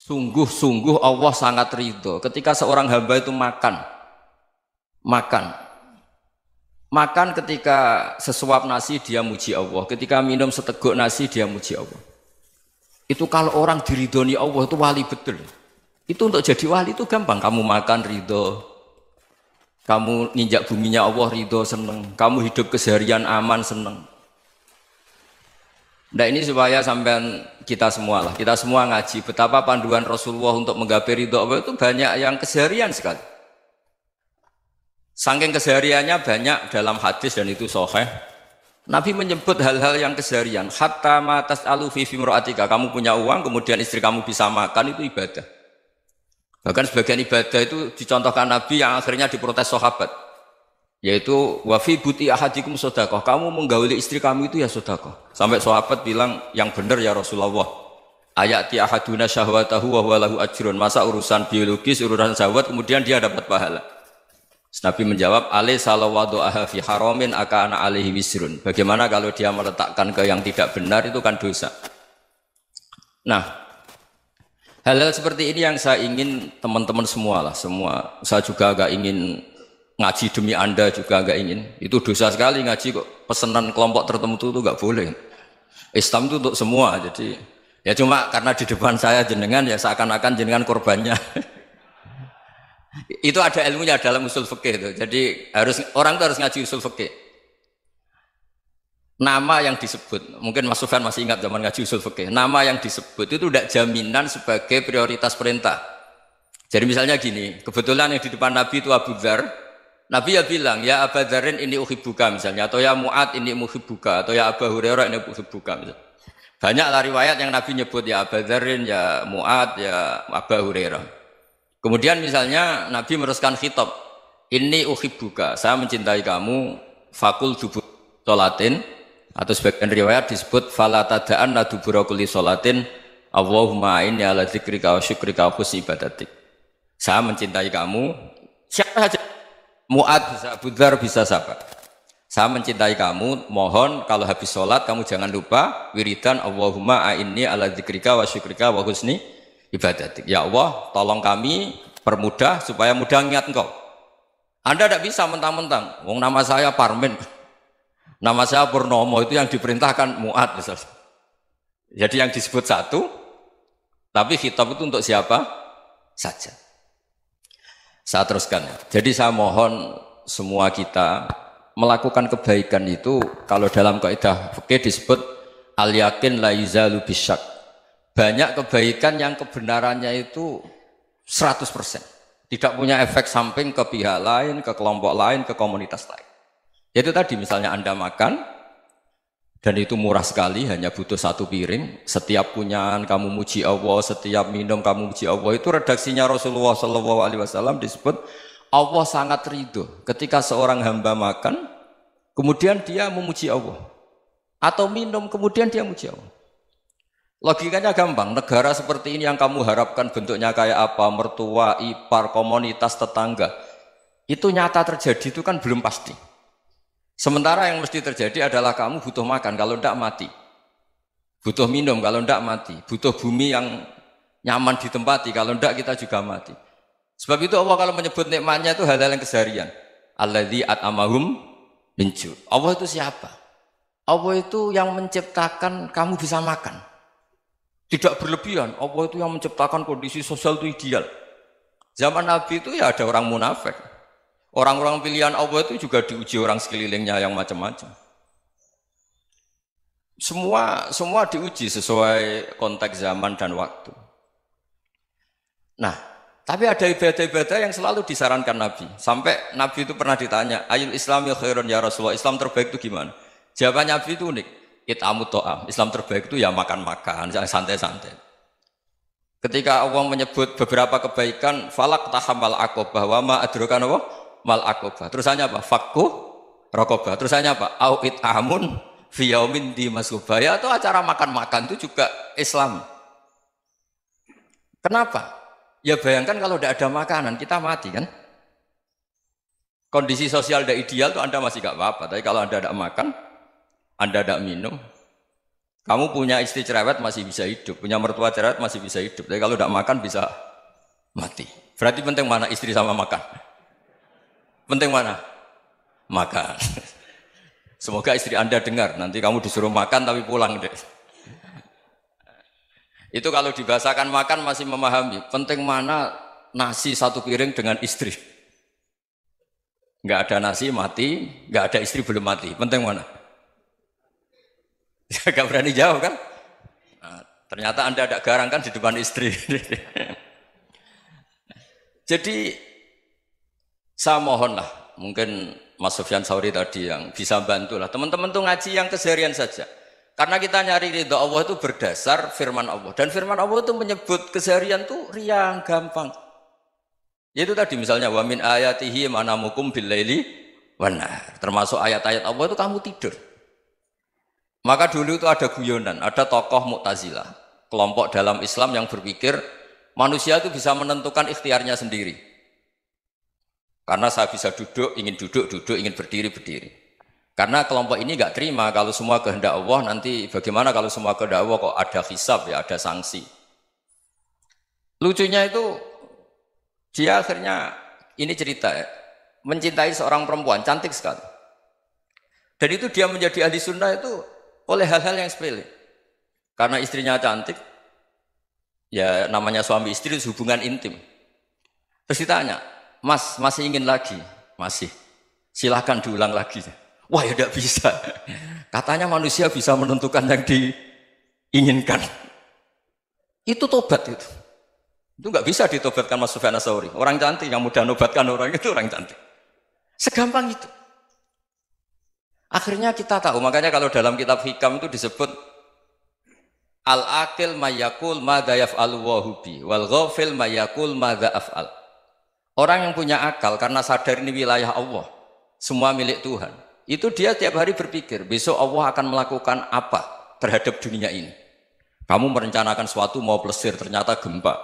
Sungguh-sungguh Allah sangat ridho ketika seorang hamba itu makan. Makan ketika sesuap nasi dia muji Allah, ketika minum seteguk nasi dia muji Allah. Itu kalau orang diridhoni Allah itu wali betul. Itu untuk jadi wali itu gampang. Kamu makan ridho, kamu ninjak buminya Allah ridho seneng, kamu hidup keseharian aman seneng. Nah ini supaya sampean kita semua ngaji betapa panduan Rasulullah untuk menggapai ridho Allah itu banyak yang keseharian sekali. Saking kesehariannya banyak dalam hadis dan itu sahih. Nabi menyebut hal-hal yang keseharian. Hatta ma tas'alu fi imra'atika, kamu punya uang kemudian istri kamu bisa makan itu ibadah. Bahkan sebagian ibadah itu dicontohkan Nabi yang akhirnya diprotes sahabat. Yaitu wa fi buti ahadikum sedekah, kamu menggauli istri kamu itu ya sedekah. Sampai sahabat bilang yang benar ya Rasulullah. Ayati ahaduna syahwatahu wa huwa lahu ajrun. Masa urusan biologis, urusan syahwat kemudian dia dapat pahala. Nabi menjawab, alai salawadu'aha fi haramin akana alaihi wisrun. Bagaimana kalau dia meletakkan ke yang tidak benar itu kan dosa. Nah, hal-hal seperti ini yang saya ingin teman-teman semua. Saya juga agak ingin ngaji demi Anda juga agak ingin. Itu dosa sekali ngaji kok pesanan kelompok tertentu itu enggak boleh. Islam itu untuk semua. Jadi ya cuma karena di depan saya jenengan ya seakan-akan jenengan korbannya. Itu ada ilmunya dalam usul fikih itu. Jadi orang itu harus ngaji usul fikih. Nama yang disebut, mungkin Mas Sufyan masih ingat zaman ngaji usul fikih. Nama yang disebut itu tidak jaminan sebagai prioritas perintah. Jadi misalnya gini, kebetulan yang di depan Nabi itu Abu Dzar. Nabi ya bilang, ya Abu Dzarin ini uhibbuka misalnya, atau ya Mu'ad ini uhibbuka, atau ya Abu Hurairah ini uhibbuka misalnya. Banyaklah riwayat yang Nabi nyebut ya Abu Dzarin, ya Mu'ad, ya Abu Hurairah. Kemudian misalnya Nabi meneruskan khitab, ini uhibbuka, saya mencintai kamu, fakul dubur sholatin, atau sebagian riwayat disebut falatadaan ladubura kulli sholatin, Allahumma inni ala dzikrika wa syukrika wa husni ibadatik. Saya mencintai kamu, siapa saja, Mu'ad bisa, Abu Dzar bisa siapa. Saya mencintai kamu, mohon kalau habis sholat kamu jangan lupa wiridan Allahumma inni ala dzikrika wa syukrika wa husni ibadatik. Ya Allah, tolong kami permudah supaya mudah ingat engkau. Anda tidak bisa mentang-mentang, wong nama saya Parmin, nama saya Purnomo, itu yang diperintahkan Mu'ad misalnya. Jadi yang disebut satu, tapi khitab itu untuk siapa saja. Saya teruskan. Jadi saya mohon semua kita melakukan kebaikan itu, kalau dalam kaidah fikih disebut al-yakin la yuzalu bisyak. Banyak kebaikan yang kebenarannya itu 100%. Tidak punya efek samping ke pihak lain, ke kelompok lain, ke komunitas lain. Itu tadi misalnya Anda makan, dan itu murah sekali, hanya butuh satu piring. Setiap punyaan kamu muji Allah, setiap minum kamu muji Allah. Itu redaksinya Rasulullah SAW disebut, Allah sangat ridho ketika seorang hamba makan, kemudian dia memuji Allah. Atau minum, kemudian dia muji Allah. Logikanya gampang, negara seperti ini yang kamu harapkan bentuknya kayak apa, mertua, ipar, komunitas, tetangga, itu nyata terjadi itu kan belum pasti. Sementara yang mesti terjadi adalah kamu butuh makan, kalau tidak mati. Butuh minum, kalau tidak mati. Butuh bumi yang nyaman ditempati, kalau tidak kita juga mati. Sebab itu Allah kalau menyebut nikmatnya itu hal-hal yang keseharian. Alladzi at'amahum min ju'. Allah itu siapa? Allah itu yang menciptakan kamu bisa makan. Tidak berlebihan, Allah itu yang menciptakan kondisi sosial itu ideal. Zaman Nabi itu ya ada orang munafik. Orang-orang pilihan Allah itu juga diuji orang sekelilingnya yang macam-macam. Semua diuji sesuai konteks zaman dan waktu. Nah, tapi ada ibadah-ibadah yang selalu disarankan Nabi. Sampai Nabi itu pernah ditanya, ayul islami khairun ya Rasulullah, Islam terbaik itu gimana? Jawaban Nabi itu unik. It'amut to'am. Islam terbaik itu ya makan-makan, santai-santai. Ketika Allah menyebut beberapa kebaikan, falak tahamal akobah, wa ma adrokan apa? Mal akobah. Terusannya apa? Fakku rokobah. Terusannya apa? Au it'amun fiyaumin di masubah. Ya itu acara makan-makan itu juga Islam. Kenapa? Ya bayangkan kalau tidak ada makanan, kita mati kan? Kondisi sosial tidak ideal itu Anda masih gak apa-apa. Tapi kalau Anda tidak makan, Anda tidak minum, Kamu punya istri cerewet masih bisa hidup, punya mertua cerewet masih bisa hidup. Tapi kalau tidak makan bisa mati. Berarti penting mana istri sama makan? Penting mana? Makan. Semoga istri Anda dengar, nanti kamu disuruh makan tapi pulang deh. Itu kalau dibahasakan makan masih memahami. Penting mana nasi satu piring dengan istri. Nggak ada nasi mati, nggak ada istri belum mati. Penting mana? Gak berani jawab kan? Nah, ternyata Anda ada garang kan di depan istri. Jadi saya mohonlah, mungkin Mas Sufyan Sauri tadi yang bisa bantulah. Teman-teman tuh ngaji yang keseharian saja. Karena kita nyari ridha Allah itu berdasar firman Allah. Dan firman Allah itu menyebut keseharian tuh riang, gampang. Yaitu tadi misalnya wa min ayatihi manamukum billaili wan nahar. Termasuk ayat-ayat Allah itu kamu tidur. Maka dulu itu ada guyonan, ada tokoh Mu'tazilah, kelompok dalam Islam yang berpikir manusia itu bisa menentukan ikhtiarnya sendiri. Karena saya bisa duduk, ingin berdiri, berdiri. Karena kelompok ini nggak terima kalau semua kehendak Allah, nanti bagaimana kalau semua kehendak Allah kok ada hisab ya, ada sanksi. Lucunya itu dia akhirnya, ini cerita ya, mencintai seorang perempuan, cantik sekali. Dan itu dia menjadi ahli sunnah itu oleh hal-hal yang sepele. Karena istrinya cantik, ya namanya suami istri itu hubungan intim. Terus ditanya, Mas, masih ingin lagi? Masih. Silahkan diulang lagi. Wah ya tidak bisa. Katanya manusia bisa menentukan yang diinginkan. Itu tobat itu. Itu nggak bisa ditobatkan Mas Sufyan Ats-Tsauri. Orang cantik yang mudah nobatkan orang itu orang cantik. Segampang itu. Akhirnya kita tahu, makanya kalau dalam kitab Hikam itu disebut al-aqil mayyakul madza yaf'alu wa hubi wal ghafil mayyakul madza af'al. Orang yang punya akal karena sadar ini wilayah Allah, semua milik Tuhan. Itu dia tiap hari berpikir, besok Allah akan melakukan apa terhadap dunia ini. Kamu merencanakan suatu mau plesir ternyata gempa.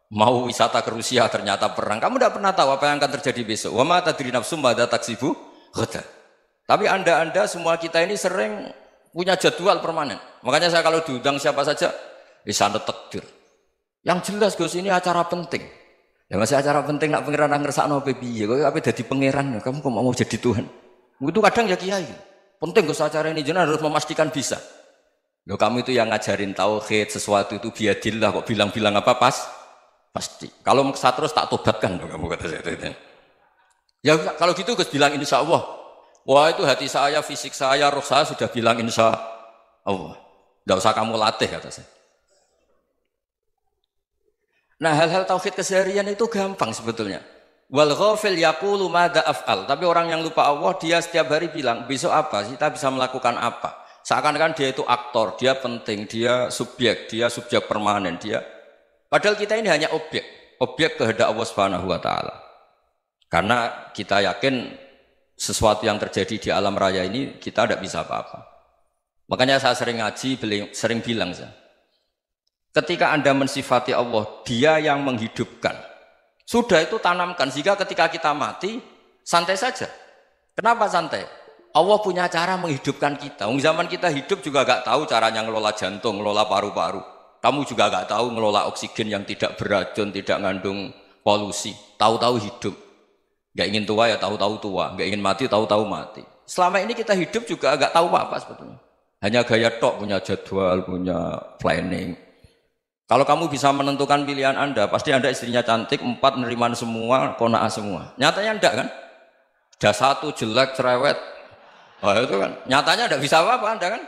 Mau wisata ke Rusia ternyata perang. Kamu tidak pernah tahu apa yang akan terjadi besok. Wa ma tadri nafsum madza taksibu ghadan. Tapi anda semua kita ini sering punya jadwal permanen. Makanya saya kalau diundang siapa saja, bisa takdir. Yang jelas Gus ini acara penting. Ya masih acara penting nak pangeran ngersakno piye? Kowe ape dadi pangeran, kamu kok mau jadi Tuhan? Itu kadang ya kiai. Penting Gus acara ini jenengan harus memastikan bisa. Loh kamu itu yang ngajarin tauhid, sesuatu itu biadillah kok bilang-bilang apa pasti. Kalau maksa terus tak tobatkan kamu kata saya. Ya kalau gitu Gus bilang insya Allah. Wah itu hati saya, fisik saya, roh saya sudah bilang insya Allah. Tidak usah kamu latih kata saya. Nah hal-hal tauhid keseharian itu gampang sebetulnya. Wal ghafil yaqulu madza af'al. Tapi orang yang lupa Allah dia setiap hari bilang besok apa? Kita bisa melakukan apa? Seakan-akan dia itu aktor, dia penting, dia subjek permanen, dia. Padahal kita ini hanya objek kehendak Allah Subhanahu wa taala. Karena kita yakin sesuatu yang terjadi di alam raya ini kita tidak bisa apa-apa. Makanya saya sering ngaji, sering bilang saya, ketika Anda mensifati Allah, dia yang menghidupkan. Sudah itu tanamkan, sehingga ketika kita mati, santai saja. Kenapa santai? Allah punya cara menghidupkan kita. Zaman kita hidup juga gak tahu caranya ngelola jantung, ngelola paru-paru. Kamu juga gak tahu ngelola oksigen yang tidak beracun, tidak mengandung polusi. Tahu-tahu hidup. Gak ingin tua ya tahu-tahu tua, gak ingin mati tahu-tahu mati. Selama ini kita hidup juga gak tahu apa sebetulnya. Hanya gaya tok, punya jadwal, punya planning. Kalau kamu bisa menentukan pilihan Anda, pasti Anda istrinya cantik, 4 neriman semua, kona'ah semua. Nyatanya enggak kan? Ada 1 jelek, cerewet. Oh itu kan, nyatanya enggak bisa apa-apa Anda kan?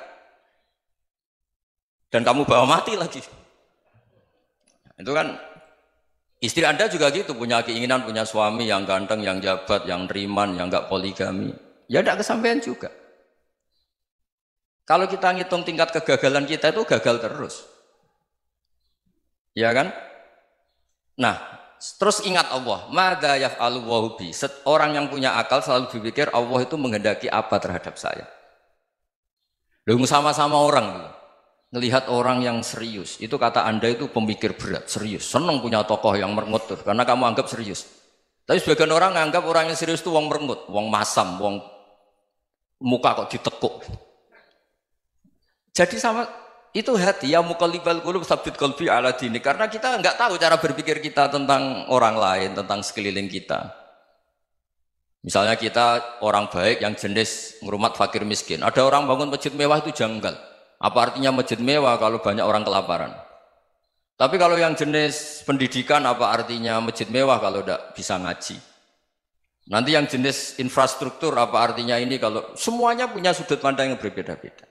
Dan kamu bawa mati lagi. Itu kan, istri Anda juga gitu, punya keinginan, punya suami yang ganteng, yang jabat, yang neriman, yang enggak poligami. Ya enggak kesampaian juga. Kalau kita ngitung tingkat kegagalan kita itu gagal terus. Ya kan? Nah, terus ingat Allah, madza yaf'alu wa hubi. Orang yang punya akal selalu berpikir Allah itu menghendaki apa terhadap saya. Lalu sama-sama orang melihat orang yang serius. Itu kata Anda itu pemikir berat, serius. Senang punya tokoh yang merengut karena kamu anggap serius. Tapi sebagian orang anggap orang yang serius itu wong merengut, wong masam, wong muka kok ditekuk. Jadi sama Itu hati, ya muqallibal qulub tsabbit qalbi ala dinik. Karena kita nggak tahu cara berpikir kita tentang orang lain, tentang sekeliling kita. Misalnya kita orang baik yang jenis ngrumat fakir miskin. Ada orang bangun masjid mewah itu janggal. Apa artinya masjid mewah kalau banyak orang kelaparan? Tapi kalau yang jenis pendidikan apa artinya masjid mewah kalau tidak bisa ngaji? Nanti yang jenis infrastruktur apa artinya ini kalau semuanya punya sudut pandang yang berbeda-beda.